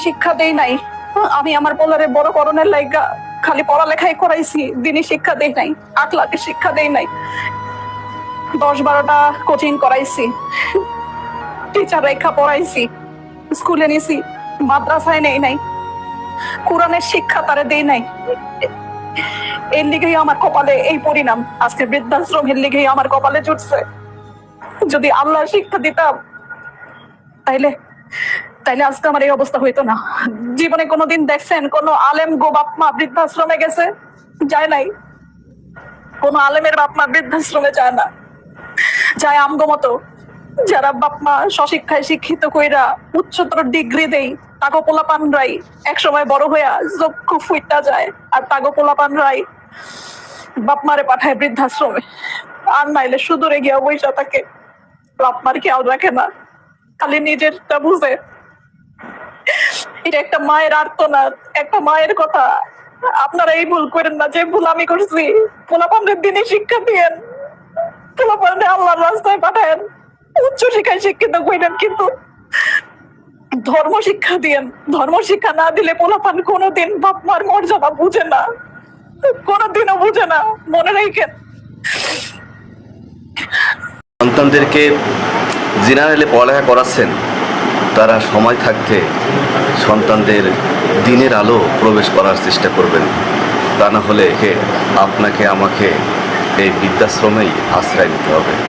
শিক্ষা দেই নাই। আমি আমার পোলারে বড় করণের লাইগা খালি পড়ালেখাই করাইছি, দিনই শিক্ষা দেই নাই, আখলাকের শিক্ষা দেই নাই। 10-12টা কোচিং করাইছি, টিচার রেখা পড়াইছি, স্কুলে নিছি, মাদ্রাসায় নেই নাই, কোরআনের শিক্ষা তারে দেই নাই। এর লিগেই আমার কপালে এই পরিণাম, আজকে বৃদ্ধাশ্রমের লিগেই আমার কপালে জুটছে। যদি আল্লাহ শিক্ষা দিতাম তাইলে তাইলে আজকে আমার এই অবস্থা হইতো না। জীবনে কোনোদিন দেখছেন কোন আলেম গো বাপ মা বৃদ্ধাশ্রমে গেছে? যায় নাই। কোন আলেমের বাপ মা বৃদ্ধাশ্রমে যায় না, যায় আমগো মতো যারা বাপ মা স্বশিক্ষায় শিক্ষিত কইরা উচ্চতর ডিগ্রি দেই, তাগো পোলাপানরাই একসময় বড় হইয়া চক্ষু ফুইটা যায়, আর তাগো পোলাপানরাই বাপ মারে পাঠায় বৃদ্ধাশ্রমে। আর নাইলে সুদূরে গিয়া বইসা থাকে, বাপ মার খেয়াল রাখে না, খালি নিজেরটা বুঝে। এটা একটা মায়ের আর্তনাদ, একটা মায়ের কথা। আপনারা এই ভুল করেন না যে ভুল আমি করছি। পোলাপানদের দিনে শিক্ষা দিয়েন, পোলাপানদের আল্লাহর রাস্তায় পাঠায়েন, উচ্চ শিক্ষায় শিক্ষিত করেন, কিন্তু ধর্ম শিক্ষা দিয়েন। ধর্ম শিক্ষা না দিলে পোলাপান কোনোদিন বাপ মার মর্যাদা বুঝে না, কোনোদিনও বুঝে না, মনে রেখেন। সন্তানদেরকে জেনারেলে পড়ালেখা করাচ্ছেন, তারা সময় থাকতে সন্তানদের দিনের আলো প্রবেশ করার চেষ্টা করবেন। তা না হলে আপনাকে আমাকে এই বৃদ্ধাশ্রমেই আশ্রয় নিতে হবে।